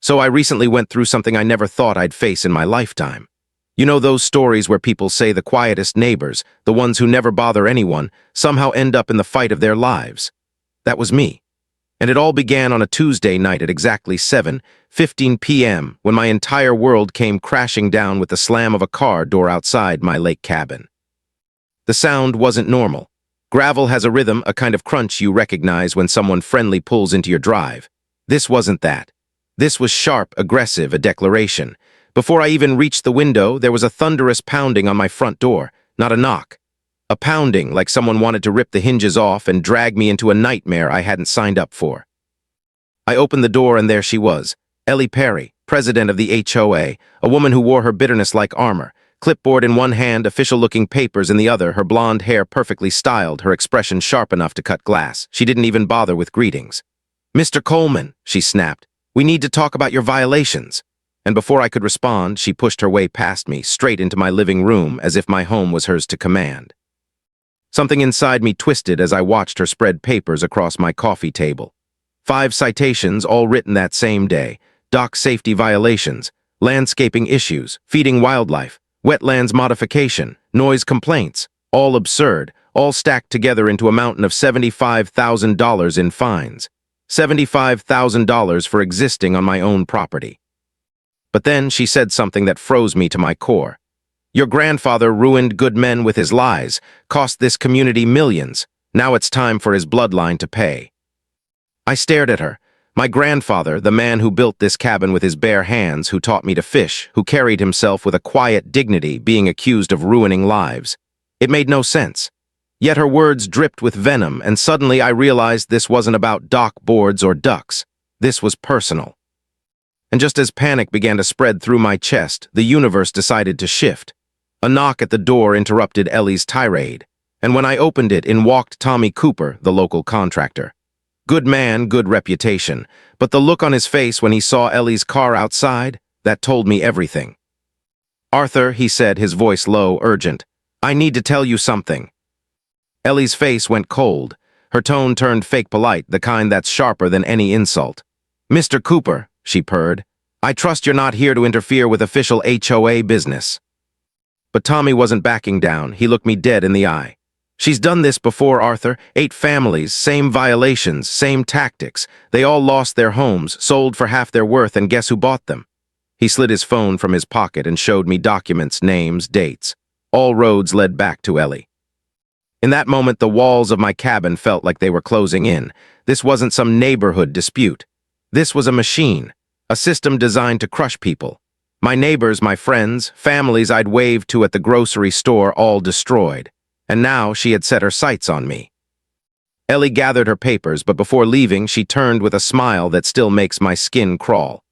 So I recently went through something I never thought I'd face in my lifetime. You know those stories where people say the quietest neighbors, the ones who never bother anyone, somehow end up in the fight of their lives? That was me. And it all began on a Tuesday night at exactly 7:15 p.m. when my entire world came crashing down with the slam of a car door outside my lake cabin. The sound wasn't normal. Gravel has a rhythm, a kind of crunch you recognize when someone friendly pulls into your drive. This wasn't that. This was sharp, aggressive, a declaration. Before I even reached the window, there was a thunderous pounding on my front door, not a knock. A pounding like someone wanted to rip the hinges off and drag me into a nightmare I hadn't signed up for. I opened the door and there she was, Ellie Perry, president of the HOA, a woman who wore her bitterness like armor, clipboard in one hand, official-looking papers in the other, her blonde hair perfectly styled, her expression sharp enough to cut glass. She didn't even bother with greetings. "Mr. Coleman," she snapped, "we need to talk about your violations." And before I could respond, she pushed her way past me, straight into my living room, as if my home was hers to command. Something inside me twisted as I watched her spread papers across my coffee table. 5 citations, all written that same day. Dock safety violations, landscaping issues, feeding wildlife, wetlands modification, noise complaints, all absurd, all stacked together into a mountain of $75,000 in fines. $75,000 for existing on my own property. But then she said something that froze me to my core. "Your grandfather ruined good men with his lies, cost this community millions. Now it's time for his bloodline to pay." I stared at her. My grandfather, the man who built this cabin with his bare hands, who taught me to fish, who carried himself with a quiet dignity, being accused of ruining lives. It made no sense. Yet her words dripped with venom, and suddenly I realized this wasn't about dock boards or ducks. This was personal. And just as panic began to spread through my chest, the universe decided to shift. A knock at the door interrupted Ellie's tirade, and when I opened it, in walked Tommy Cooper, the local contractor. Good man, good reputation, but the look on his face when he saw Ellie's car outside, that told me everything. "Arthur," he said, his voice low, urgent, "I need to tell you something." Ellie's face went cold. Her tone turned fake polite, the kind that's sharper than any insult. "Mr. Cooper," she purred, "I trust you're not here to interfere with official HOA business." But Tommy wasn't backing down. He looked me dead in the eye. "She's done this before, Arthur. 8 families, same violations, same tactics. They all lost their homes, sold for half their worth, and guess who bought them?" He slid his phone from his pocket and showed me documents, names, dates. All roads led back to Ellie. In that moment, the walls of my cabin felt like they were closing in. This wasn't some neighborhood dispute. This was a machine, a system designed to crush people. My neighbors, my friends, families I'd waved to at the grocery store, all destroyed. And now she had set her sights on me. Ellie gathered her papers, but before leaving, she turned with a smile that still makes my skin crawl.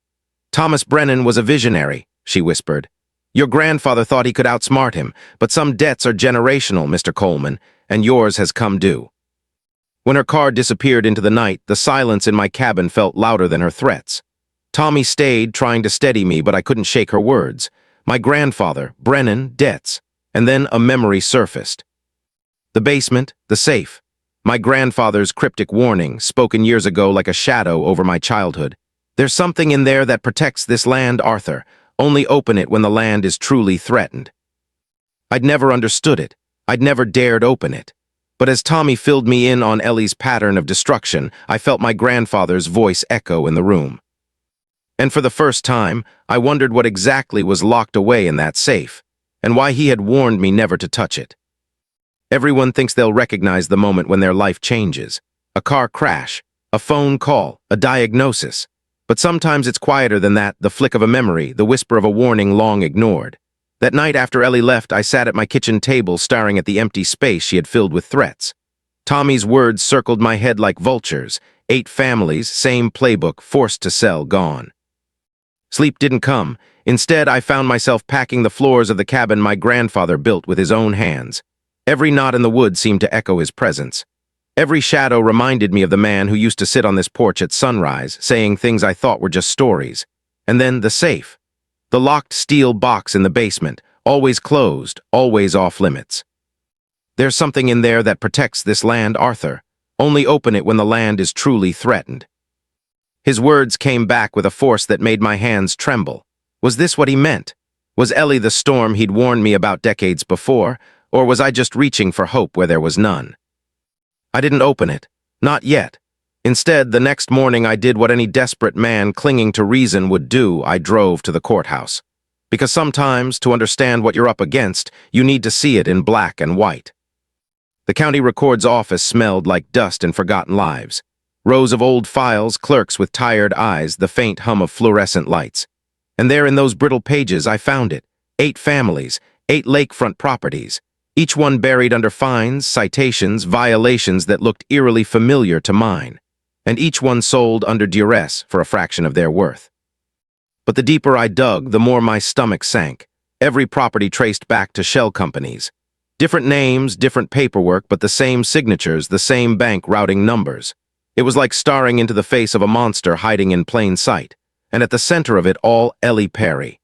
"Thomas Brennan was a visionary," she whispered. "Your grandfather thought he could outsmart him, but some debts are generational, Mr. Coleman, and yours has come due." When her car disappeared into the night, the silence in my cabin felt louder than her threats. Tommy stayed, trying to steady me, but I couldn't shake her words. My grandfather, Brennan, debts, and then a memory surfaced. The basement, the safe. My grandfather's cryptic warning, spoken years ago like a shadow over my childhood. "There's something in there that protects this land, Arthur. Only open it when the land is truly threatened." I'd never understood it. I'd never dared open it. But as Tommy filled me in on Ellie's pattern of destruction, I felt my grandfather's voice echo in the room. And for the first time, I wondered what exactly was locked away in that safe, and why he had warned me never to touch it. Everyone thinks they'll recognize the moment when their life changes. A car crash, a phone call, a diagnosis. But sometimes it's quieter than that, the flick of a memory, the whisper of a warning long ignored. That night after Ellie left, I sat at my kitchen table staring at the empty space she had filled with threats. Tommy's words circled my head like vultures. 8 families, same playbook, forced to sell, gone. Sleep didn't come. Instead, I found myself packing the floors of the cabin my grandfather built with his own hands. Every knot in the wood seemed to echo his presence. Every shadow reminded me of the man who used to sit on this porch at sunrise, saying things I thought were just stories. And then the safe. The locked steel box in the basement, always closed, always off limits. "There's something in there that protects this land, Arthur. Only open it when the land is truly threatened." His words came back with a force that made my hands tremble. Was this what he meant? Was Ellie the storm he'd warned me about decades before, or was I just reaching for hope where there was none? I didn't open it. Not yet. Instead, the next morning I did what any desperate man clinging to reason would do. I drove to the courthouse. Because sometimes, to understand what you're up against, you need to see it in black and white. The county record's office smelled like dust and forgotten lives. Rows of old files, clerks with tired eyes, the faint hum of fluorescent lights. And there in those brittle pages I found it. 8 families, 8 lakefront properties, each one buried under fines, citations, violations that looked eerily familiar to mine. And each one sold under duress for a fraction of their worth. But the deeper I dug, the more my stomach sank. Every property traced back to shell companies. Different names, different paperwork, but the same signatures, the same bank routing numbers. It was like staring into the face of a monster hiding in plain sight, and at the center of it all, Ellie Perry.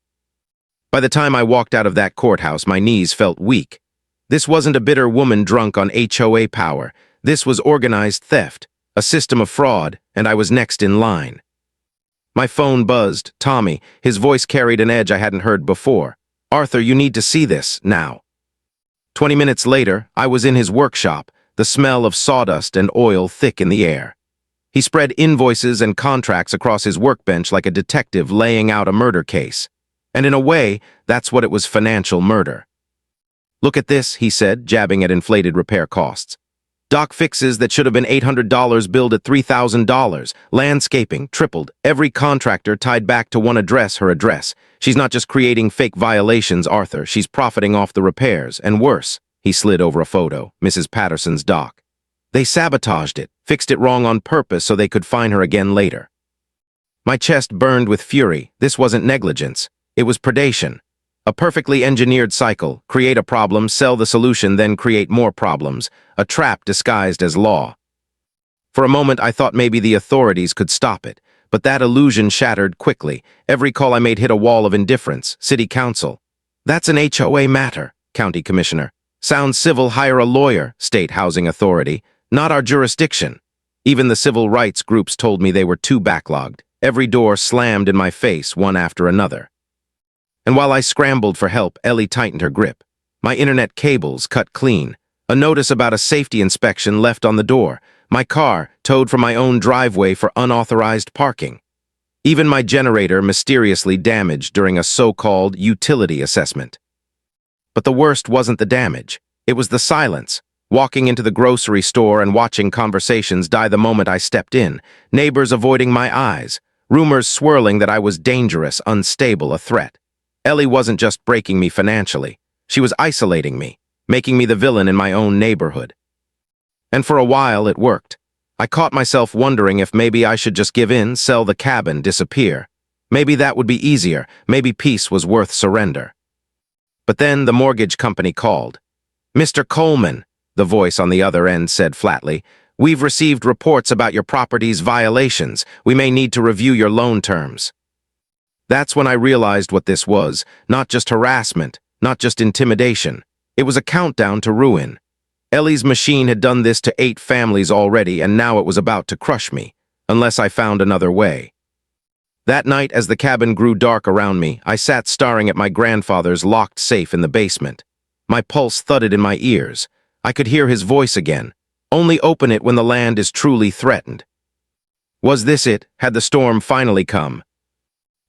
By the time I walked out of that courthouse, my knees felt weak. This wasn't a bitter woman drunk on HOA power. This was organized theft, a system of fraud, and I was next in line. My phone buzzed. Tommy, his voice carried an edge I hadn't heard before. Arthur, you need to see this, now. 20 minutes later, I was in his workshop, the smell of sawdust and oil thick in the air. He spread invoices and contracts across his workbench like a detective laying out a murder case. And in a way, that's what it was, financial murder. Look at this, he said, jabbing at inflated repair costs. Dock fixes that should have been $800 billed at $3,000. Landscaping, tripled. Every contractor tied back to one address, her address. She's not just creating fake violations, Arthur. She's profiting off the repairs. And worse, he slid over a photo, Mrs. Patterson's dock. They sabotaged it, fixed it wrong on purpose so they could find her again later. My chest burned with fury. This wasn't negligence. It was predation. A perfectly engineered cycle. Create a problem, sell the solution, then create more problems. A trap disguised as law. For a moment, I thought maybe the authorities could stop it. But that illusion shattered quickly. Every call I made hit a wall of indifference. City council. That's an HOA matter, county commissioner. Sounds civil, hire a lawyer, state housing authority. Not our jurisdiction. Even the civil rights groups told me they were too backlogged. Every door slammed in my face, one after another. And while I scrambled for help, Ellie tightened her grip. My internet cables cut clean. A notice about a safety inspection left on the door. My car towed from my own driveway for unauthorized parking. Even my generator mysteriously damaged during a so-called utility assessment. But the worst wasn't the damage. It was the silence. Walking into the grocery store and watching conversations die the moment I stepped in. Neighbors avoiding my eyes. Rumors swirling that I was dangerous, unstable, a threat. Ellie wasn't just breaking me financially. She was isolating me, making me the villain in my own neighborhood. And for a while, it worked. I caught myself wondering if maybe I should just give in, sell the cabin, disappear. Maybe that would be easier. Maybe peace was worth surrender. But then the mortgage company called. "Mr. Coleman," the voice on the other end said flatly, "we've received reports about your property's violations. We may need to review your loan terms." That's when I realized what this was. Not just harassment, not just intimidation. It was a countdown to ruin. Ellie's machine had done this to 8 families already, and now it was about to crush me, unless I found another way. That night, as the cabin grew dark around me, I sat staring at my grandfather's locked safe in the basement. My pulse thudded in my ears. I could hear his voice again. Only open it when the land is truly threatened. Was this it? Had the storm finally come?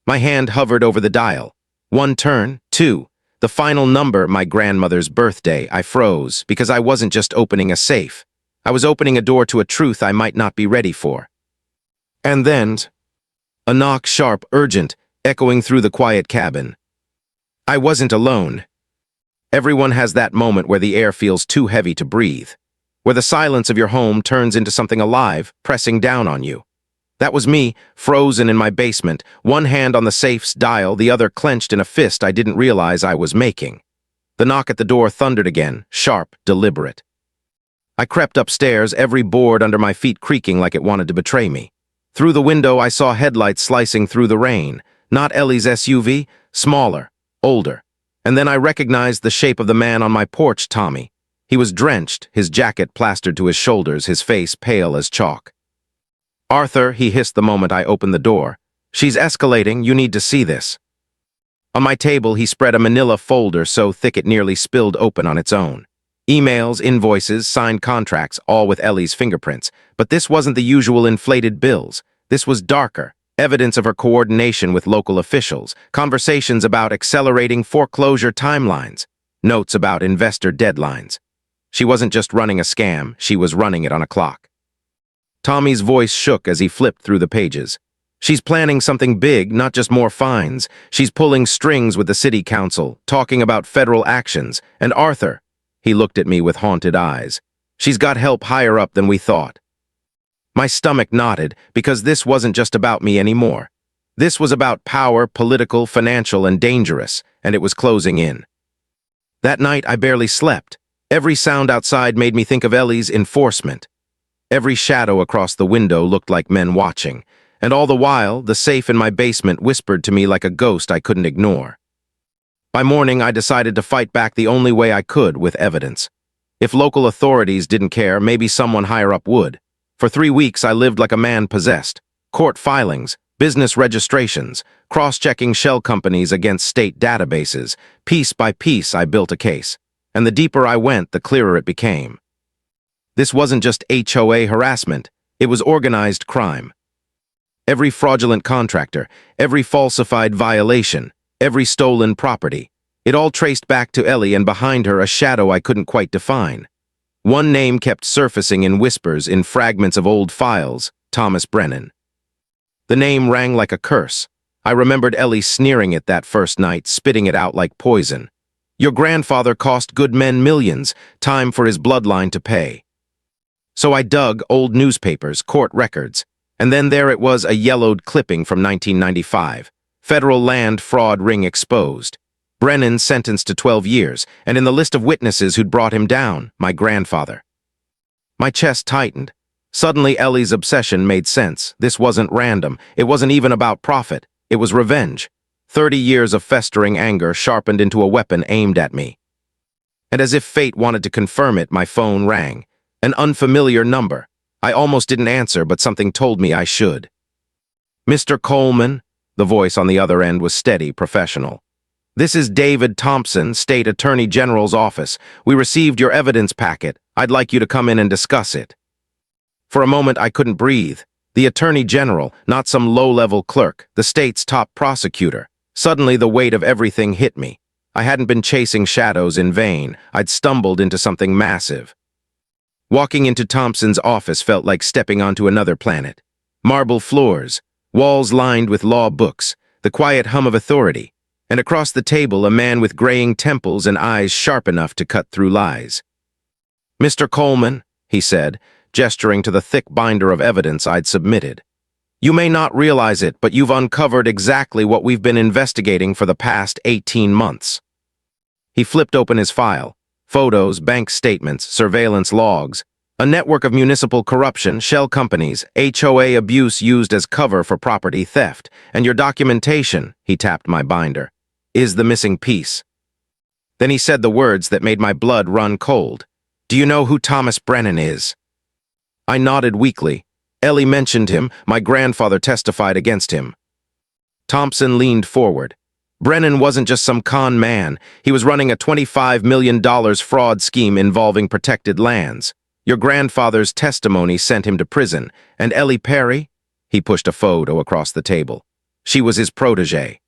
My hand hovered over the dial. 1 turn, 2. The final number, my grandmother's birthday. I froze, because I wasn't just opening a safe. I was opening a door to a truth I might not be ready for. And then, a knock, sharp, urgent, echoing through the quiet cabin. I wasn't alone. Everyone has that moment where the air feels too heavy to breathe, where the silence of your home turns into something alive, pressing down on you. That was me, frozen in my basement, one hand on the safe's dial, the other clenched in a fist I didn't realize I was making. The knock at the door thundered again, sharp, deliberate. I crept upstairs, every board under my feet creaking like it wanted to betray me. Through the window, I saw headlights slicing through the rain. Not Ellie's SUV, smaller, older. And then I recognized the shape of the man on my porch, Tommy. He was drenched, his jacket plastered to his shoulders, his face pale as chalk. "Arthur," he hissed the moment I opened the door. "She's escalating, you need to see this." On my table, he spread a manila folder so thick it nearly spilled open on its own. Emails, invoices, signed contracts, all with Ellie's fingerprints. But this wasn't the usual inflated bills. This was darker. Evidence of her coordination with local officials, conversations about accelerating foreclosure timelines, notes about investor deadlines. She wasn't just running a scam, she was running it on a clock. Tommy's voice shook as he flipped through the pages. "She's planning something big, not just more fines. She's pulling strings with the city council, talking about federal actions. And Arthur," he looked at me with haunted eyes, "she's got help higher up than we thought." My stomach knotted, because this wasn't just about me anymore. This was about power, political, financial, and dangerous, and it was closing in. That night, I barely slept. Every sound outside made me think of Ellie's enforcement. Every shadow across the window looked like men watching, and all the while, the safe in my basement whispered to me like a ghost I couldn't ignore. By morning, I decided to fight back the only way I could, with evidence. If local authorities didn't care, maybe someone higher up would. For 3 weeks, I lived like a man possessed. Court filings, business registrations, cross-checking shell companies against state databases. Piece by piece, I built a case. And the deeper I went, the clearer it became. This wasn't just HOA harassment. It was organized crime. Every fraudulent contractor, every falsified violation, every stolen property. It all traced back to Ellie, and behind her a shadow I couldn't quite define. One name kept surfacing in whispers, in fragments of old files: Thomas Brennan. The name rang like a curse. I remembered Ellie sneering it that first night, spitting it out like poison. "Your grandfather cost good men millions, time for his bloodline to pay." So I dug old newspapers, court records, and then there it was, a yellowed clipping from 1995. Federal land fraud ring exposed. Brennan sentenced to 12 years, and in the list of witnesses who'd brought him down, my grandfather. My chest tightened. Suddenly, Ellie's obsession made sense. This wasn't random. It wasn't even about profit. It was revenge. 30 years of festering anger sharpened into a weapon aimed at me. And as if fate wanted to confirm it, my phone rang. An unfamiliar number. I almost didn't answer, but something told me I should. "Mr. Coleman?" The voice on the other end was steady, professional. "This is David Thompson, State Attorney General's office. We received your evidence packet. I'd like you to come in and discuss it." For a moment, I couldn't breathe. The Attorney General, not some low-level clerk, the state's top prosecutor. Suddenly, the weight of everything hit me. I hadn't been chasing shadows in vain. I'd stumbled into something massive. Walking into Thompson's office felt like stepping onto another planet. Marble floors, walls lined with law books, the quiet hum of authority. And across the table, a man with graying temples and eyes sharp enough to cut through lies. "Mr. Coleman," he said, gesturing to the thick binder of evidence I'd submitted. "You may not realize it, but you've uncovered exactly what we've been investigating for the past 18 months. He flipped open his file. Photos, bank statements, surveillance logs. A network of municipal corruption, shell companies, HOA abuse used as cover for property theft. And your documentation," he tapped my binder, "is the missing piece." Then he said the words that made my blood run cold. "Do you know who Thomas Brennan is?" I nodded weakly. Ellie mentioned him. My grandfather testified against him. Thompson leaned forward. Brennan wasn't just some con man. He was running a $25 million fraud scheme involving protected lands. Your grandfather's testimony sent him to prison. And Ellie Perry? He pushed a photo across the table. She was his protege.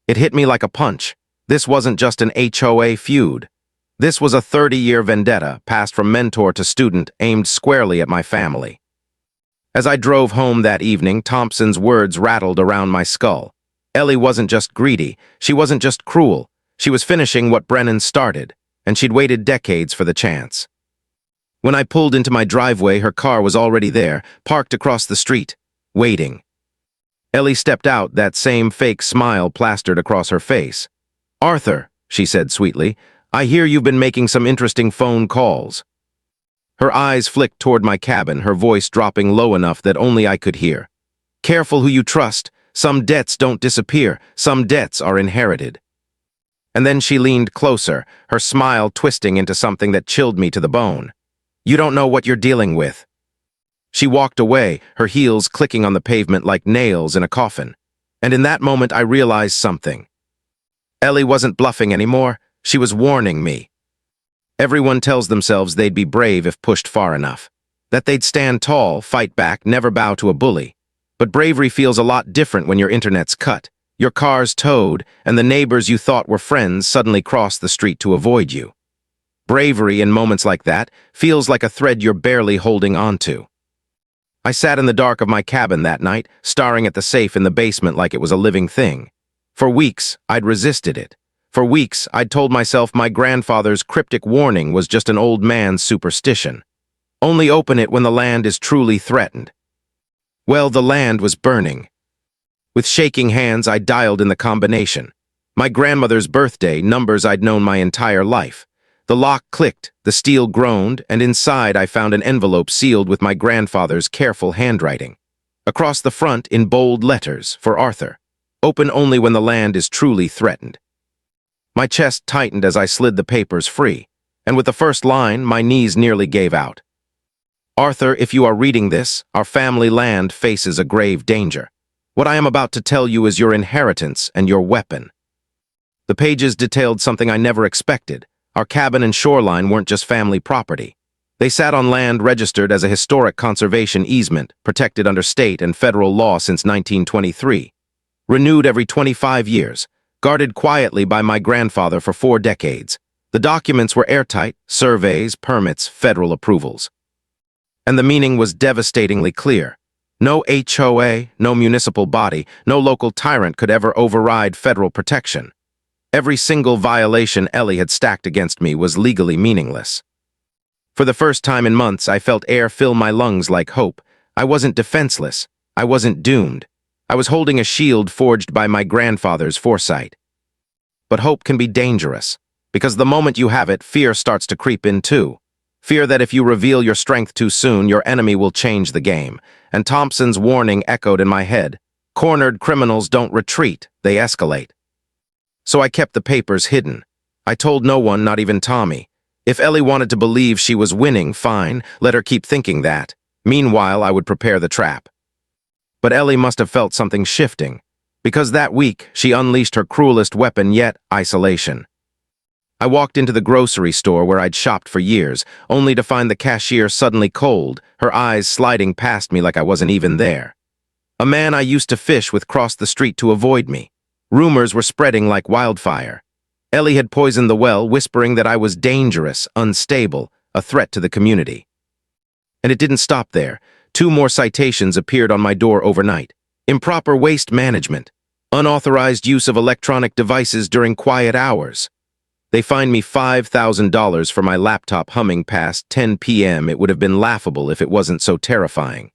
It hit me like a punch. This wasn't just an HOA feud. This was a 30-year vendetta, passed from mentor to student, aimed squarely at my family. As I drove home that evening, Thompson's words rattled around my skull. Ellie wasn't just greedy. She wasn't just cruel. She was finishing what Brennan started, and she'd waited decades for the chance. When I pulled into my driveway, her car was already there, parked across the street, waiting. Ellie stepped out, that same fake smile plastered across her face. "Arthur," she said sweetly, "I hear you've been making some interesting phone calls." Her eyes flicked toward my cabin, her voice dropping low enough that only I could hear. "Careful who you trust. Some debts don't disappear. Some debts are inherited." And then she leaned closer, her smile twisting into something that chilled me to the bone. "You don't know what you're dealing with." She walked away, her heels clicking on the pavement like nails in a coffin. And in that moment, I realized something. Ellie wasn't bluffing anymore. She was warning me. Everyone tells themselves they'd be brave if pushed far enough. That they'd stand tall, fight back, never bow to a bully. But bravery feels a lot different when your internet's cut, your car's towed, and the neighbors you thought were friends suddenly cross the street to avoid you. Bravery in moments like that feels like a thread you're barely holding onto. I sat in the dark of my cabin that night, staring at the safe in the basement like it was a living thing. For weeks, I'd resisted it. For weeks, I'd told myself my grandfather's cryptic warning was just an old man's superstition. Only open it when the land is truly threatened. Well, the land was burning. With shaking hands, I dialed in the combination. My grandmother's birthday, numbers I'd known my entire life. The lock clicked, the steel groaned, and inside I found an envelope sealed with my grandfather's careful handwriting. Across the front, in bold letters, for Arthur. Open only when the land is truly threatened. My chest tightened as I slid the papers free, and with the first line, my knees nearly gave out. Arthur, if you are reading this, our family land faces a grave danger. What I am about to tell you is your inheritance and your weapon. The pages detailed something I never expected. Our cabin and shoreline weren't just family property. They sat on land registered as a historic conservation easement, protected under state and federal law since 1923. Renewed every 25 years, guarded quietly by my grandfather for 4 decades. The documents were airtight, surveys, permits, federal approvals. And the meaning was devastatingly clear. No HOA, no municipal body, no local tyrant could ever override federal protection. Every single violation Ellie had stacked against me was legally meaningless. For the first time in months, I felt air fill my lungs like hope. I wasn't defenseless. I wasn't doomed. I was holding a shield forged by my grandfather's foresight. But hope can be dangerous, because the moment you have it, fear starts to creep in too. Fear that if you reveal your strength too soon, your enemy will change the game. And Thompson's warning echoed in my head. Cornered criminals don't retreat, they escalate. So I kept the papers hidden. I told no one, not even Tommy. If Ellie wanted to believe she was winning, fine, let her keep thinking that. Meanwhile, I would prepare the trap. But Ellie must have felt something shifting, because that week she unleashed her cruelest weapon yet, isolation. I walked into the grocery store where I'd shopped for years, only to find the cashier suddenly cold, her eyes sliding past me like I wasn't even there. A man I used to fish with crossed the street to avoid me. Rumors were spreading like wildfire. Ellie had poisoned the well, whispering that I was dangerous, unstable, a threat to the community. And it didn't stop there. 2 more citations appeared on my door overnight. Improper waste management. Unauthorized use of electronic devices during quiet hours. They fined me $5,000 for my laptop humming past 10 p.m. It would have been laughable if it wasn't so terrifying.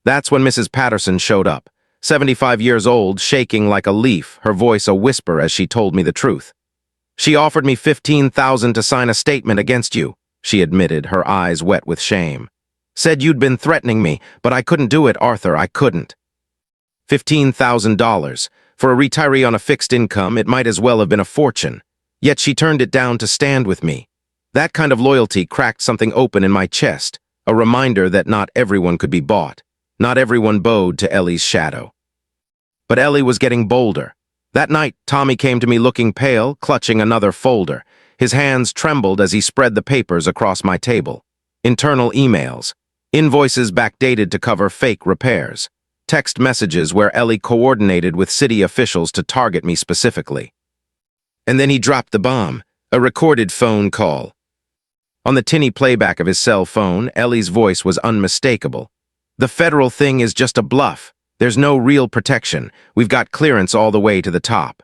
That's when Mrs. Patterson showed up, 75 years old, shaking like a leaf, her voice a whisper as she told me the truth. She offered me $15,000 to sign a statement against you, she admitted, her eyes wet with shame. Said you'd been threatening me, but I couldn't do it, Arthur, I couldn't. $15,000. For a retiree on a fixed income, it might as well have been a fortune. Yet she turned it down to stand with me. That kind of loyalty cracked something open in my chest, a reminder that not everyone could be bought. Not everyone bowed to Ellie's shadow. But Ellie was getting bolder. That night, Tommy came to me looking pale, clutching another folder. His hands trembled as he spread the papers across my table. Internal emails. Invoices backdated to cover fake repairs. Text messages where Ellie coordinated with city officials to target me specifically. And then he dropped the bomb, a recorded phone call. On the tinny playback of his cell phone, Ellie's voice was unmistakable. The federal thing is just a bluff. There's no real protection. We've got clearance all the way to the top.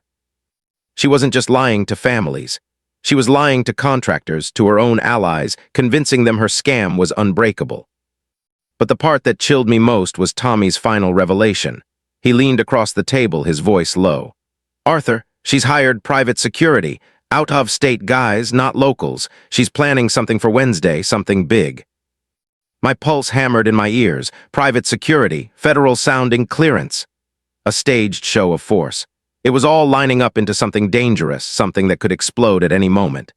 She wasn't just lying to families. She was lying to contractors, to her own allies, convincing them her scam was unbreakable. But the part that chilled me most was Tommy's final revelation. He leaned across the table, his voice low. Arthur, she's hired private security, out-of-state guys, not locals. She's planning something for Wednesday, something big. My pulse hammered in my ears. Private security, federal-sounding clearance. A staged show of force. It was all lining up into something dangerous, something that could explode at any moment.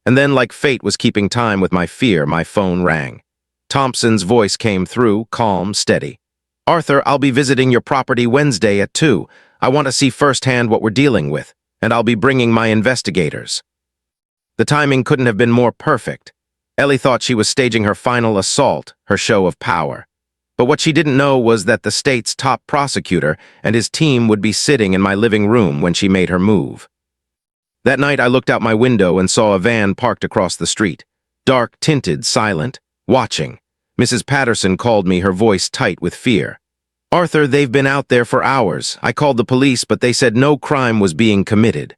And then, like fate was keeping time with my fear, my phone rang. Thompson's voice came through, calm, steady. "Arthur, I'll be visiting your property Wednesday at 2. I want to see firsthand what we're dealing with, and I'll be bringing my investigators." The timing couldn't have been more perfect. Ellie thought she was staging her final assault, her show of power. But what she didn't know was that the state's top prosecutor and his team would be sitting in my living room when she made her move. That night I looked out my window and saw a van parked across the street. Dark, tinted, silent, watching. Mrs. Patterson called me, her voice tight with fear. "Arthur, they've been out there for hours. I called the police, but they said no crime was being committed."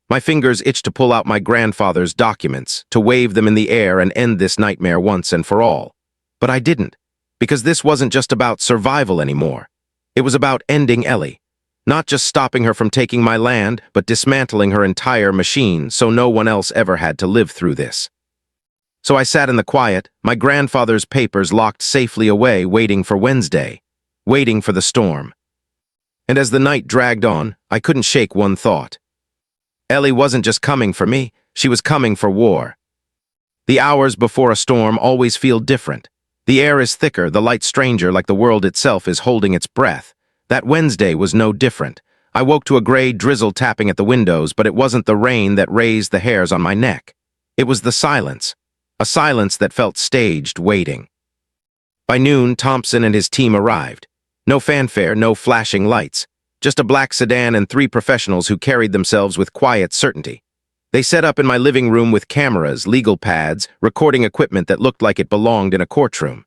My fingers itched to pull out my grandfather's documents, to wave them in the air and end this nightmare once and for all. But I didn't, because this wasn't just about survival anymore. It was about ending Ellie. Not just stopping her from taking my land, but dismantling her entire machine so no one else ever had to live through this. So I sat in the quiet, my grandfather's papers locked safely away, waiting for Wednesday, waiting for the storm. And as the night dragged on, I couldn't shake one thought. Ellie wasn't just coming for me, she was coming for war. The hours before a storm always feel different. The air is thicker, the light stranger, like the world itself is holding its breath. That Wednesday was no different. I woke to a gray drizzle tapping at the windows, but it wasn't the rain that raised the hairs on my neck. It was the silence. A silence that felt staged, waiting. By noon, Thompson and his team arrived. No fanfare, no flashing lights. Just a black sedan and 3 professionals who carried themselves with quiet certainty. They set up in my living room with cameras, legal pads, recording equipment that looked like it belonged in a courtroom.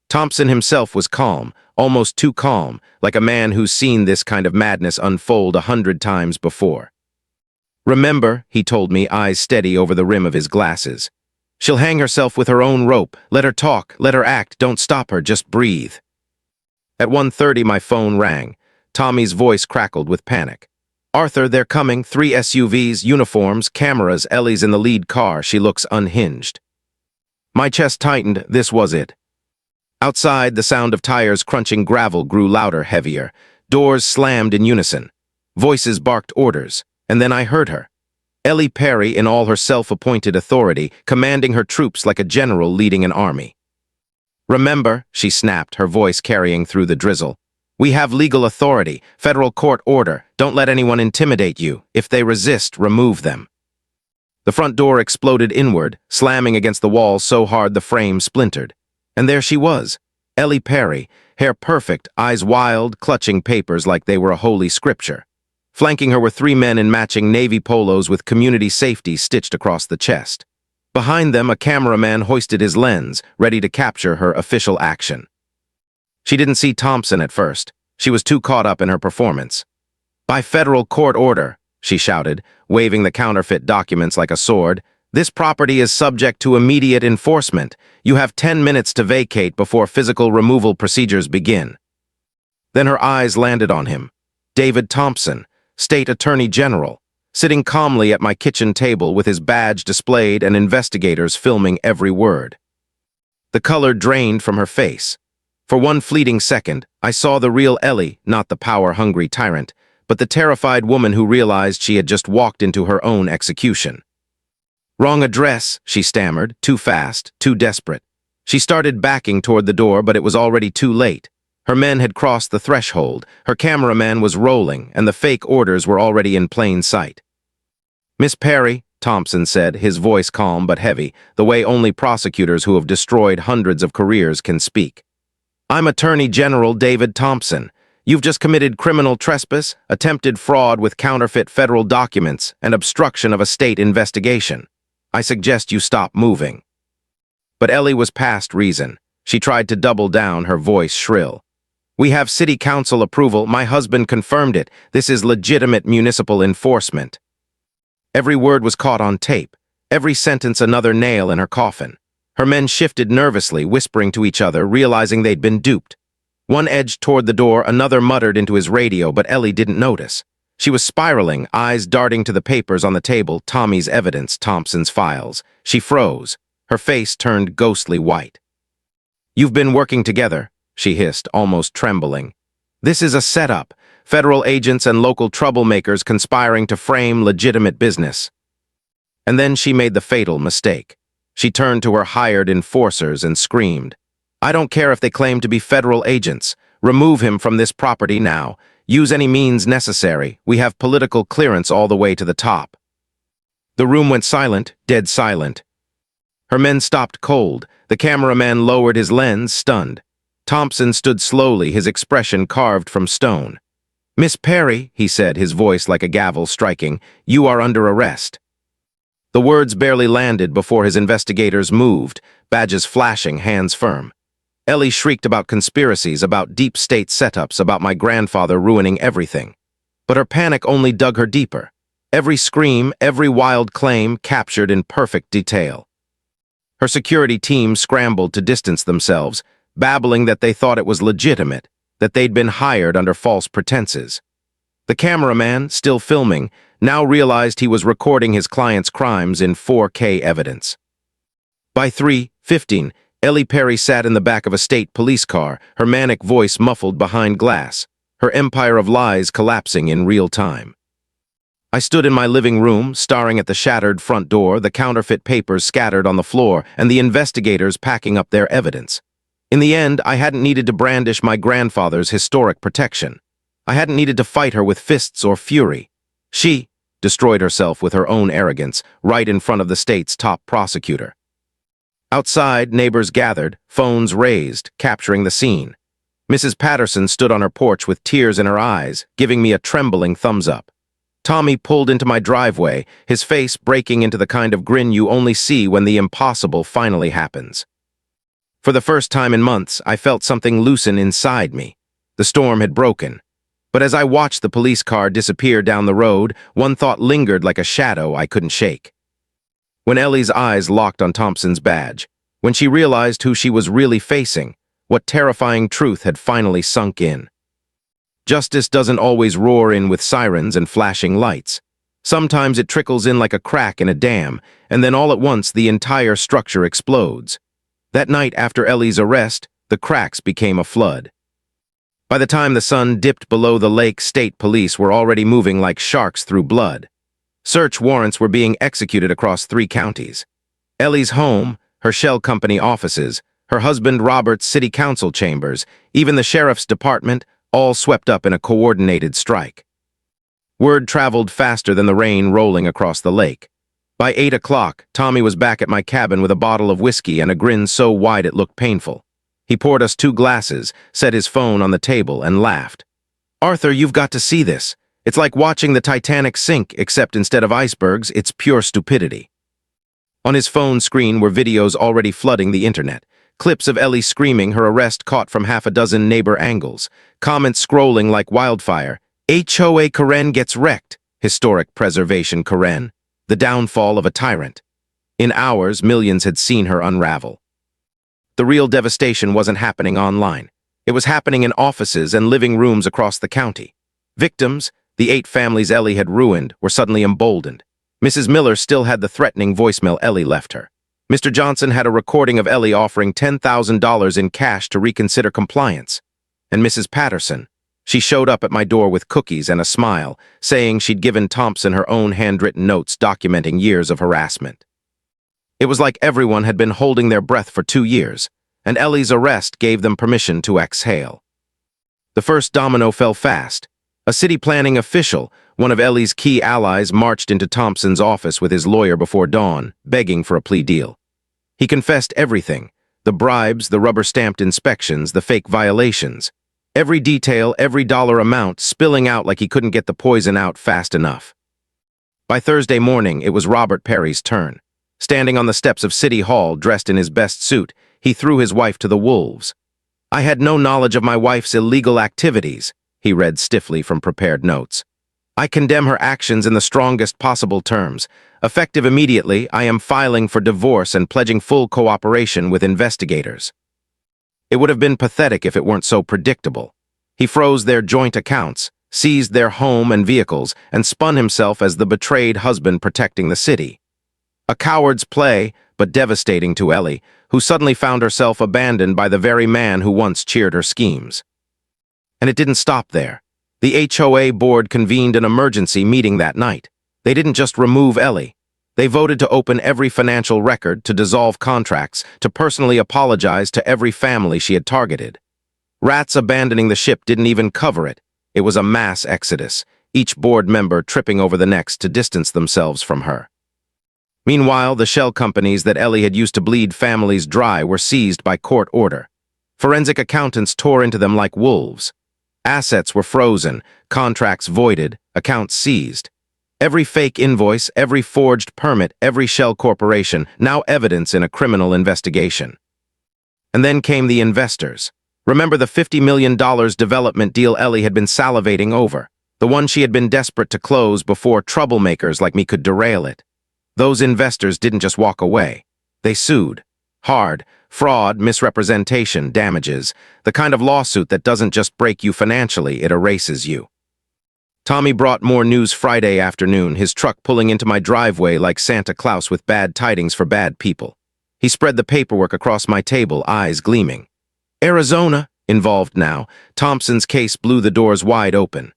Thompson himself was calm, almost too calm, like a man who's seen this kind of madness unfold 100 times before. "Remember," he told me, eyes steady over the rim of his glasses. "She'll hang herself with her own rope. Let her talk, let her act, don't stop her, just breathe." At 1:30 my phone rang. Tommy's voice crackled with panic. "Arthur, they're coming, 3 SUVs, uniforms, cameras, Ellie's in the lead car, she looks unhinged." My chest tightened, this was it. Outside, the sound of tires crunching gravel grew louder, heavier. Doors slammed in unison. Voices barked orders, and then I heard her. Ellie Perry in all her self-appointed authority, commanding her troops like a general leading an army. "Remember," she snapped, her voice carrying through the drizzle. "We have legal authority, federal court order. Don't let anyone intimidate you. If they resist, remove them." The front door exploded inward, slamming against the wall so hard the frame splintered. And there she was, Ellie Perry, hair perfect, eyes wild, clutching papers like they were a holy scripture. Flanking her were 3 men in matching navy polos with community safety stitched across the chest. Behind them, a cameraman hoisted his lens, ready to capture her official action. She didn't see Thompson at first. She was too caught up in her performance. "By federal court order," she shouted, waving the counterfeit documents like a sword, "this property is subject to immediate enforcement. You have 10 minutes to vacate before physical removal procedures begin." Then her eyes landed on him. David Thompson, State Attorney General, sitting calmly at my kitchen table with his badge displayed and investigators filming every word. The color drained from her face. For one fleeting second, I saw the real Ellie, not the power-hungry tyrant, but the terrified woman who realized she had just walked into her own execution. "Wrong address," she stammered, too fast, too desperate. She started backing toward the door, but it was already too late. Her men had crossed the threshold, her cameraman was rolling, and the fake orders were already in plain sight. "Miss Perry," Thompson said, his voice calm but heavy, the way only prosecutors who have destroyed hundreds of careers can speak. "I'm Attorney General David Thompson. You've just committed criminal trespass, attempted fraud with counterfeit federal documents, and obstruction of a state investigation. I suggest you stop moving." But Ellie was past reason. She tried to double down, her voice shrill. "We have city council approval. My husband confirmed it. This is legitimate municipal enforcement." Every word was caught on tape, every sentence another nail in her coffin. Her men shifted nervously, whispering to each other, realizing they'd been duped. One edged toward the door, another muttered into his radio, but Ellie didn't notice. She was spiraling, eyes darting to the papers on the table, Tommy's evidence, Thompson's files. She froze. Her face turned ghostly white. "You've been working together," she hissed, almost trembling. "This is a setup. Federal agents and local troublemakers conspiring to frame legitimate business." And then she made the fatal mistake. She turned to her hired enforcers and screamed, "I don't care if they claim to be federal agents. Remove him from this property now. Use any means necessary. We have political clearance all the way to the top." The room went silent, dead silent. Her men stopped cold. The cameraman lowered his lens, stunned. Thompson stood slowly, his expression carved from stone. "Miss Perry," he said, his voice like a gavel striking, "you are under arrest." The words barely landed before his investigators moved, badges flashing, hands firm. Ellie shrieked about conspiracies, about deep state setups, about my grandfather ruining everything. But her panic only dug her deeper. Every scream, every wild claim captured in perfect detail. Her security team scrambled to distance themselves, babbling that they thought it was legitimate, that they'd been hired under false pretenses. The cameraman, still filming, now realized he was recording his client's crimes in 4K evidence. By 3:15, Ellie Perry sat in the back of a state police car, her manic voice muffled behind glass, her empire of lies collapsing in real time. I stood in my living room, staring at the shattered front door, the counterfeit papers scattered on the floor, and the investigators packing up their evidence. In the end, I hadn't needed to brandish my grandfather's historic protection. I hadn't needed to fight her with fists or fury. She destroyed herself with her own arrogance, right in front of the state's top prosecutor. Outside, neighbors gathered, phones raised, capturing the scene. Mrs. Patterson stood on her porch with tears in her eyes, giving me a trembling thumbs up. Tommy pulled into my driveway, his face breaking into the kind of grin you only see when the impossible finally happens. For the first time in months, I felt something loosen inside me. The storm had broken. But as I watched the police car disappear down the road, one thought lingered like a shadow I couldn't shake. When Ellie's eyes locked on Thompson's badge, when she realized who she was really facing, what terrifying truth had finally sunk in. Justice doesn't always roar in with sirens and flashing lights. Sometimes it trickles in like a crack in a dam, and then all at once the entire structure explodes. That night after Ellie's arrest, the cracks became a flood. By the time the sun dipped below the lake, state police were already moving like sharks through blood. Search warrants were being executed across 3 counties. Ellie's home, her shell company offices, her husband Robert's city council chambers, even the sheriff's department, all swept up in a coordinated strike. Word traveled faster than the rain rolling across the lake. By 8 o'clock, Tommy was back at my cabin with a bottle of whiskey and a grin so wide it looked painful. He poured us 2 glasses, set his phone on the table, and laughed. "Arthur, you've got to see this. It's like watching the Titanic sink, except instead of icebergs, it's pure stupidity." On his phone screen were videos already flooding the internet. Clips of Ellie screaming, her arrest caught from half a dozen neighbor angles. Comments scrolling like wildfire. "HOA Karen gets wrecked. Historic preservation Karen. The downfall of a tyrant." In hours, millions had seen her unravel. The real devastation wasn't happening online. It was happening in offices and living rooms across the county. Victims, the 8 families Ellie had ruined, were suddenly emboldened. Mrs. Miller still had the threatening voicemail Ellie left her. Mr. Johnson had a recording of Ellie offering $10,000 in cash to reconsider compliance. And Mrs. Patterson, she showed up at my door with cookies and a smile, saying she'd given Thompson her own handwritten notes documenting years of harassment. It was like everyone had been holding their breath for 2 years, and Ellie's arrest gave them permission to exhale. The first domino fell fast. A city planning official, one of Ellie's key allies, marched into Thompson's office with his lawyer before dawn, begging for a plea deal. He confessed everything: the bribes, the rubber-stamped inspections, the fake violations. Every detail, every dollar amount, spilling out like he couldn't get the poison out fast enough. By Thursday morning, it was Robert Perry's turn. Standing on the steps of City Hall, dressed in his best suit, he threw his wife to the wolves. "I had no knowledge of my wife's illegal activities," he read stiffly from prepared notes. "I condemn her actions in the strongest possible terms. Effective immediately, I am filing for divorce and pledging full cooperation with investigators." It would have been pathetic if it weren't so predictable. He froze their joint accounts, seized their home and vehicles, and spun himself as the betrayed husband protecting the city. A coward's play, but devastating to Ellie, who suddenly found herself abandoned by the very man who once cheered her schemes. And it didn't stop there. The HOA board convened an emergency meeting that night. They didn't just remove Ellie. They voted to open every financial record, to dissolve contracts, to personally apologize to every family she had targeted. Rats abandoning the ship didn't even cover it. It was a mass exodus, each board member tripping over the next to distance themselves from her. Meanwhile, the shell companies that Ellie had used to bleed families dry were seized by court order. Forensic accountants tore into them like wolves. Assets were frozen, contracts voided, accounts seized. Every fake invoice, every forged permit, every shell corporation, now evidence in a criminal investigation. And then came the investors. Remember the $50 million development deal Ellie had been salivating over, the one she had been desperate to close before troublemakers like me could derail it. Those investors didn't just walk away. They sued. Hard. Fraud, misrepresentation, damages. The kind of lawsuit that doesn't just break you financially, it erases you. Tommy brought more news Friday afternoon, his truck pulling into my driveway like Santa Claus with bad tidings for bad people. He spread the paperwork across my table, eyes gleaming. Arizona, involved now. Thompson's case blew the doors wide open.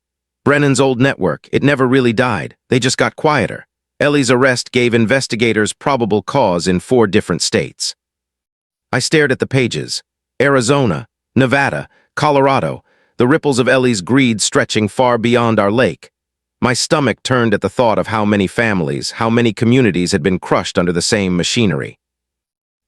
Brennan's old network, it never really died. They just got quieter. Ellie's arrest gave investigators probable cause in 4 different states. I stared at the pages. Arizona, Nevada, Colorado, the ripples of Ellie's greed stretching far beyond our lake. My stomach turned at the thought of how many families, how many communities had been crushed under the same machinery.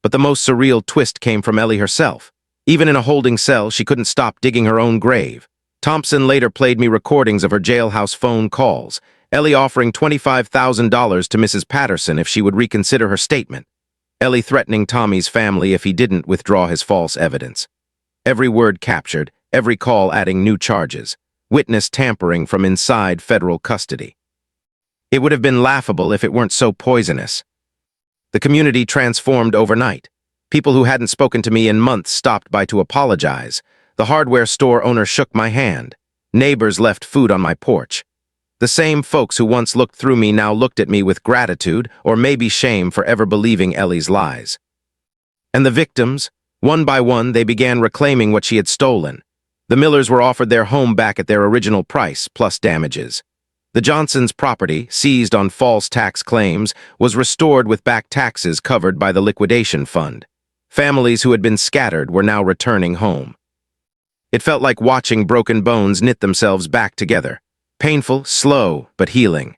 But the most surreal twist came from Ellie herself. Even in a holding cell, she couldn't stop digging her own grave. Thompson later played me recordings of her jailhouse phone calls, Ellie offering $25,000 to Mrs. Patterson if she would reconsider her statement. Ellie threatening Tommy's family if he didn't withdraw his false evidence. Every word captured, every call adding new charges. Witness tampering from inside federal custody. It would have been laughable if it weren't so poisonous. The community transformed overnight. People who hadn't spoken to me in months stopped by to apologize. The hardware store owner shook my hand. Neighbors left food on my porch. The same folks who once looked through me now looked at me with gratitude or maybe shame for ever believing Ellie's lies. And the victims, one by one, they began reclaiming what she had stolen. The Millers were offered their home back at their original price, plus damages. The Johnsons' property, seized on false tax claims, was restored with back taxes covered by the liquidation fund. Families who had been scattered were now returning home. It felt like watching broken bones knit themselves back together. Painful, slow, but healing.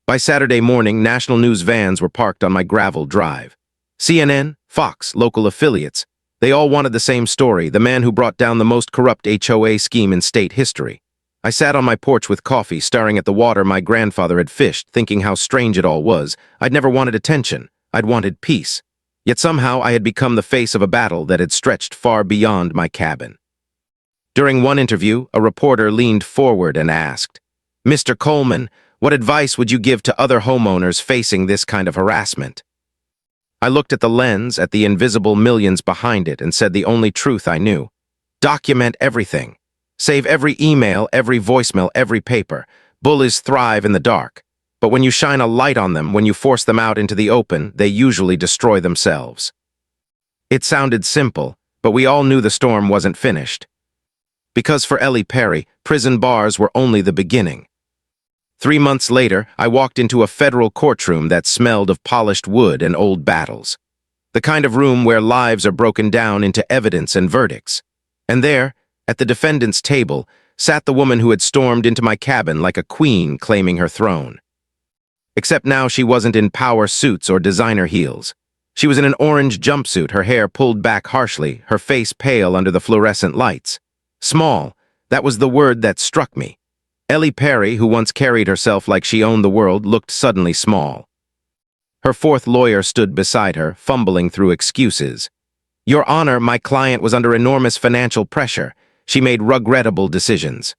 By Saturday morning, national news vans were parked on my gravel drive. CNN, Fox, local affiliates, they all wanted the same story, the man who brought down the most corrupt HOA scheme in state history. I sat on my porch with coffee, staring at the water my grandfather had fished, thinking how strange it all was. I'd never wanted attention. I'd wanted peace. Yet somehow I had become the face of a battle that had stretched far beyond my cabin. During one interview, a reporter leaned forward and asked, "Mr. Coleman, what advice would you give to other homeowners facing this kind of harassment?" I looked at the lens, at the invisible millions behind it, and said the only truth I knew. Document everything. Save every email, every voicemail, every paper. Bullies thrive in the dark. But when you shine a light on them, when you force them out into the open, they usually destroy themselves. It sounded simple, but we all knew the storm wasn't finished. Because for Ellie Perry, prison bars were only the beginning. 3 months later, I walked into a federal courtroom that smelled of polished wood and old battles. The kind of room where lives are broken down into evidence and verdicts. And there, at the defendant's table, sat the woman who had stormed into my cabin like a queen claiming her throne. Except now she wasn't in power suits or designer heels. She was in an orange jumpsuit, her hair pulled back harshly, her face pale under the fluorescent lights. Small, that was the word that struck me. Ellie Perry, who once carried herself like she owned the world, looked suddenly small. Her fourth lawyer stood beside her, fumbling through excuses. "Your Honor, my client was under enormous financial pressure. She made regrettable decisions."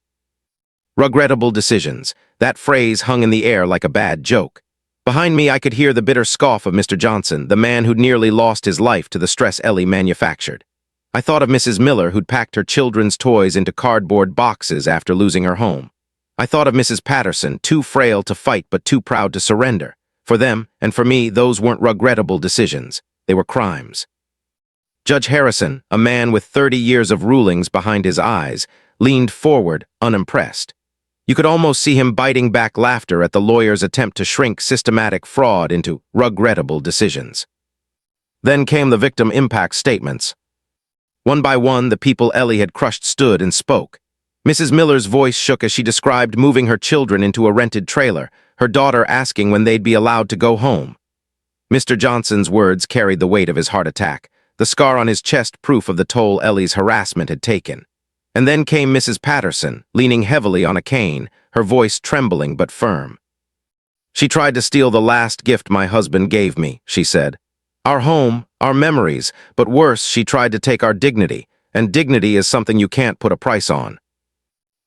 Regrettable decisions. That phrase hung in the air like a bad joke. Behind me, I could hear the bitter scoff of Mr. Johnson, the man who'd nearly lost his life to the stress Ellie manufactured. I thought of Mrs. Miller, who'd packed her children's toys into cardboard boxes after losing her home. I thought of Mrs. Patterson, too frail to fight but too proud to surrender. For them, and for me, those weren't regrettable decisions. They were crimes. Judge Harrison, a man with 30 years of rulings behind his eyes, leaned forward, unimpressed. You could almost see him biting back laughter at the lawyer's attempt to shrink systematic fraud into regrettable decisions. Then came the victim impact statements. One by one, the people Ellie had crushed stood and spoke. Mrs. Miller's voice shook as she described moving her children into a rented trailer, her daughter asking when they'd be allowed to go home. Mr. Johnson's words carried the weight of his heart attack, the scar on his chest proof of the toll Ellie's harassment had taken. And then came Mrs. Patterson, leaning heavily on a cane, her voice trembling but firm. She tried to steal the last gift my husband gave me, she said. Our home, our memories, but worse, she tried to take our dignity, and dignity is something you can't put a price on.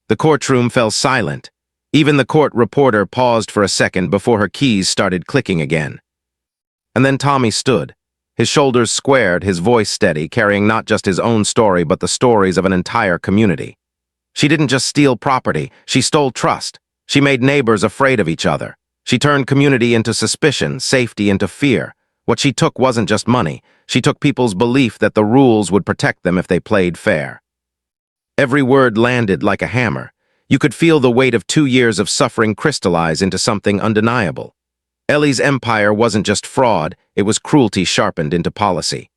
The courtroom fell silent. Even the court reporter paused for a second before her keys started clicking again. And then Tommy stood, his shoulders squared, his voice steady, carrying not just his own story but the stories of an entire community. She didn't just steal property, she stole trust. She made neighbors afraid of each other. She turned community into suspicion, safety into fear. What she took wasn't just money, she took people's belief that the rules would protect them if they played fair. Every word landed like a hammer. You could feel the weight of 2 years of suffering crystallize into something undeniable. Ellie's empire wasn't just fraud, it was cruelty sharpened into policy.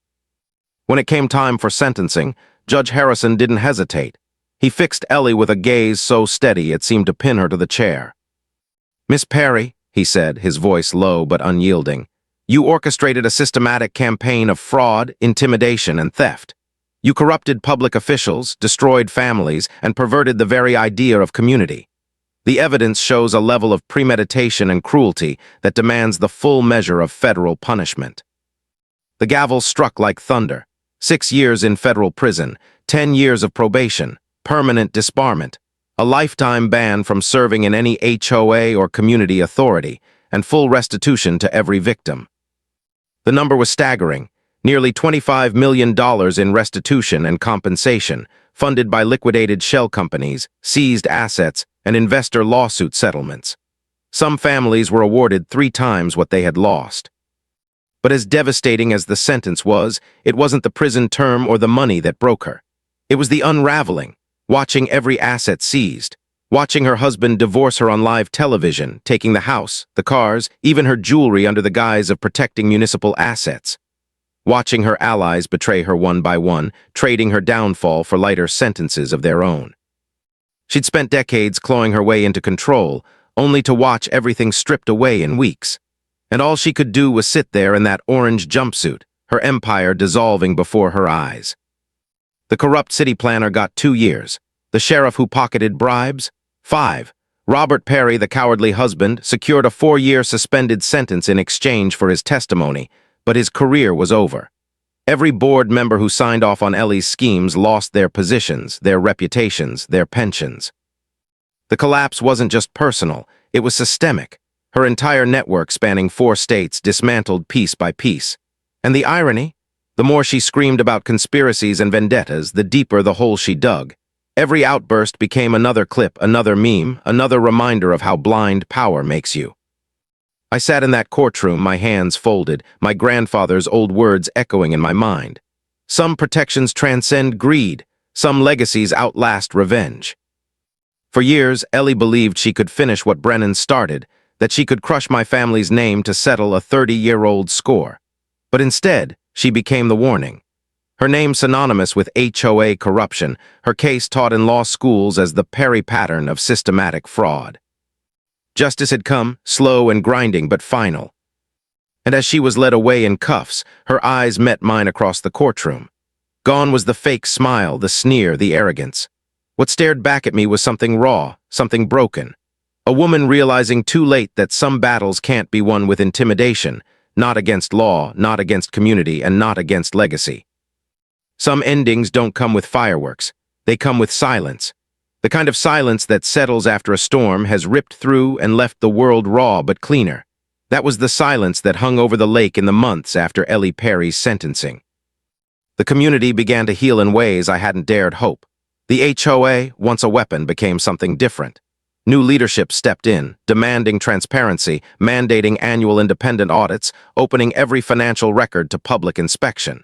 When it came time for sentencing, Judge Harrison didn't hesitate. He fixed Ellie with a gaze so steady it seemed to pin her to the chair. Miss Perry, he said, his voice low but unyielding, you orchestrated a systematic campaign of fraud, intimidation, and theft. You corrupted public officials, destroyed families, and perverted the very idea of community. The evidence shows a level of premeditation and cruelty that demands the full measure of federal punishment. The gavel struck like thunder. 6 years in federal prison, 10 years of probation, permanent disbarment, a lifetime ban from serving in any HOA or community authority, and full restitution to every victim. The number was staggering, nearly $25 million in restitution and compensation, funded by liquidated shell companies, seized assets, and investor lawsuit settlements. Some families were awarded 3 times what they had lost. But as devastating as the sentence was, it wasn't the prison term or the money that broke her. It was the unraveling, watching every asset seized, watching her husband divorce her on live television, taking the house, the cars, even her jewelry under the guise of protecting municipal assets. Watching her allies betray her one by one, trading her downfall for lighter sentences of their own. She'd spent decades clawing her way into control, only to watch everything stripped away in weeks. And all she could do was sit there in that orange jumpsuit, her empire dissolving before her eyes. The corrupt city planner got 2 years. The sheriff who pocketed bribes, 5. Robert Perry, the cowardly husband, secured a 4-year suspended sentence in exchange for his testimony, but his career was over. Every board member who signed off on Ellie's schemes lost their positions, their reputations, their pensions. The collapse wasn't just personal, it was systemic. Her entire network spanning 4 states dismantled piece by piece. And the irony? The more she screamed about conspiracies and vendettas, the deeper the hole she dug. Every outburst became another clip, another meme, another reminder of how blind power makes you. I sat in that courtroom, my hands folded, my grandfather's old words echoing in my mind. Some protections transcend greed, some legacies outlast revenge. For years, Ellie believed she could finish what Brennan started, that she could crush my family's name to settle a 30-year-old score. But instead, she became the warning. Her name synonymous with HOA corruption, her case taught in law schools as the Perry pattern of systematic fraud. Justice had come, slow and grinding but final. And as she was led away in cuffs, her eyes met mine across the courtroom. Gone was the fake smile, the sneer, the arrogance. What stared back at me was something raw, something broken. A woman realizing too late that some battles can't be won with intimidation, not against law, not against community, and not against legacy. Some endings don't come with fireworks. They come with silence. The kind of silence that settles after a storm has ripped through and left the world raw but cleaner. That was the silence that hung over the lake in the months after Ellie Perry's sentencing. The community began to heal in ways I hadn't dared hope. The HOA, once a weapon, became something different. New leadership stepped in, demanding transparency, mandating annual independent audits, opening every financial record to public inspection.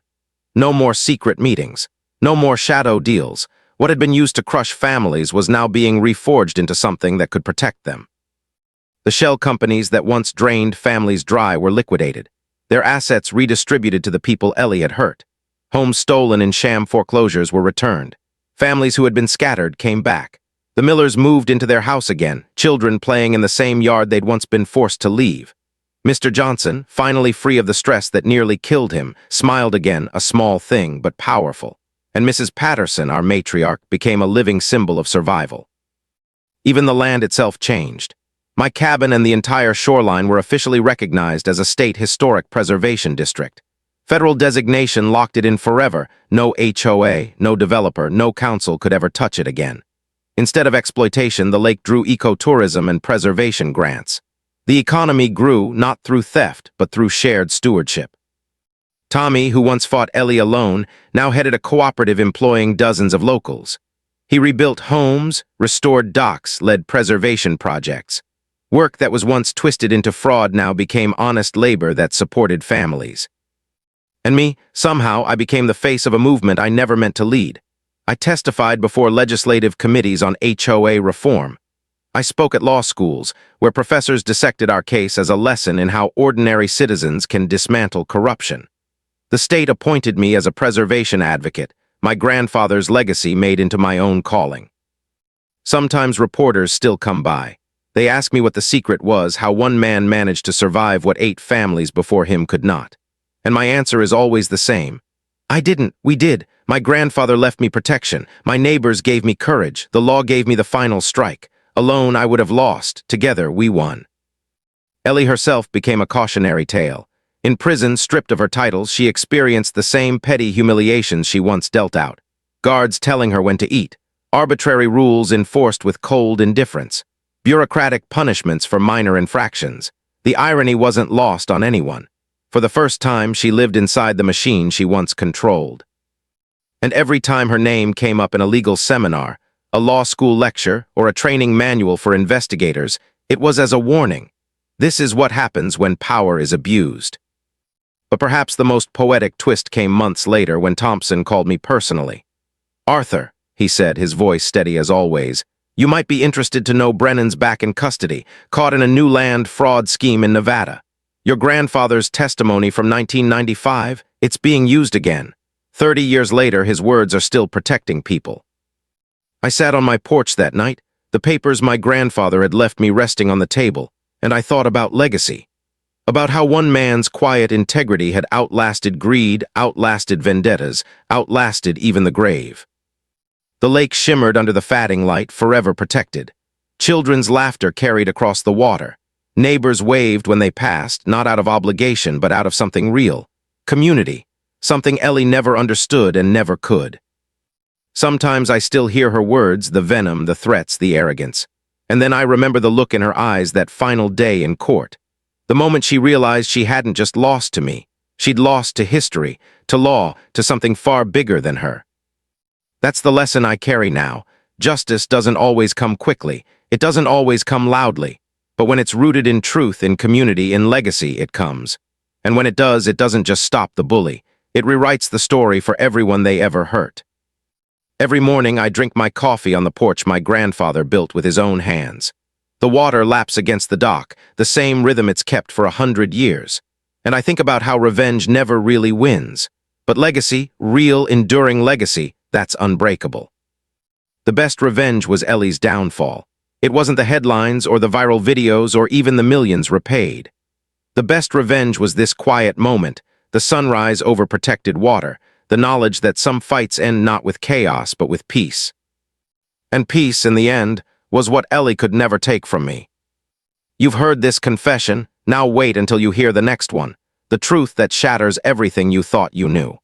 No more secret meetings. No more shadow deals. What had been used to crush families was now being reforged into something that could protect them. The shell companies that once drained families dry were liquidated, their assets redistributed to the people Ellie had hurt. Homes stolen in sham foreclosures were returned. Families who had been scattered came back. The Millers moved into their house again, children playing in the same yard they'd once been forced to leave. Mr. Johnson, finally free of the stress that nearly killed him, smiled again, a small thing but powerful. And Mrs. Patterson, our matriarch, became a living symbol of survival. Even the land itself changed. My cabin and the entire shoreline were officially recognized as a state historic preservation district. Federal designation locked it in forever. No HOA, no developer, no council could ever touch it again. Instead of exploitation, the lake drew ecotourism and preservation grants. The economy grew not through theft, but through shared stewardship. Tommy, who once fought Ellie alone, now headed a cooperative employing dozens of locals. He rebuilt homes, restored docks, led preservation projects. Work that was once twisted into fraud now became honest labor that supported families. And me, somehow, I became the face of a movement I never meant to lead. I testified before legislative committees on HOA reform. I spoke at law schools, where professors dissected our case as a lesson in how ordinary citizens can dismantle corruption. The state appointed me as a preservation advocate, my grandfather's legacy made into my own calling. Sometimes reporters still come by. They ask me what the secret was, how one man managed to survive what 8 families before him could not. And my answer is always the same. I didn't, we did. My grandfather left me protection. My neighbors gave me courage. The law gave me the final strike. Alone, I would have lost. Together, we won. Ellie herself became a cautionary tale. In prison, stripped of her titles, she experienced the same petty humiliations she once dealt out. Guards telling her when to eat. Arbitrary rules enforced with cold indifference. Bureaucratic punishments for minor infractions. The irony wasn't lost on anyone. For the first time, she lived inside the machine she once controlled. And every time her name came up in a legal seminar, a law school lecture, or a training manual for investigators, it was as a warning. This is what happens when power is abused. But perhaps the most poetic twist came months later when Thompson called me personally. "Arthur," he said, his voice steady as always, "you might be interested to know Brennan's back in custody, caught in a new land fraud scheme in Nevada. Your grandfather's testimony from 1995, it's being used again. 30 years later, his words are still protecting people." I sat on my porch that night, the papers my grandfather had left me resting on the table, and I thought about legacy. About how one man's quiet integrity had outlasted greed, outlasted vendettas, outlasted even the grave. The lake shimmered under the fatting light, forever protected. Children's laughter carried across the water. Neighbors waved when they passed, not out of obligation, but out of something real. Community. Something Ellie never understood and never could. Sometimes I still hear her words, the venom, the threats, the arrogance. And then I remember the look in her eyes that final day in court. The moment she realized she hadn't just lost to me. She'd lost to history, to law, to something far bigger than her. That's the lesson I carry now. Justice doesn't always come quickly. It doesn't always come loudly. But when it's rooted in truth, in community, in legacy, it comes. And when it does, it doesn't just stop the bully. It rewrites the story for everyone they ever hurt. Every morning, I drink my coffee on the porch my grandfather built with his own hands. The water laps against the dock, the same rhythm it's kept for 100 years. And I think about how revenge never really wins. But legacy, real, enduring legacy, that's unbreakable. The best revenge was Ellie's downfall. It wasn't the headlines or the viral videos or even the millions repaid. The best revenge was this quiet moment, the sunrise over protected water, the knowledge that some fights end not with chaos but with peace. And peace, in the end, was what Ellie could never take from me. You've heard this confession, now wait until you hear the next one, the truth that shatters everything you thought you knew.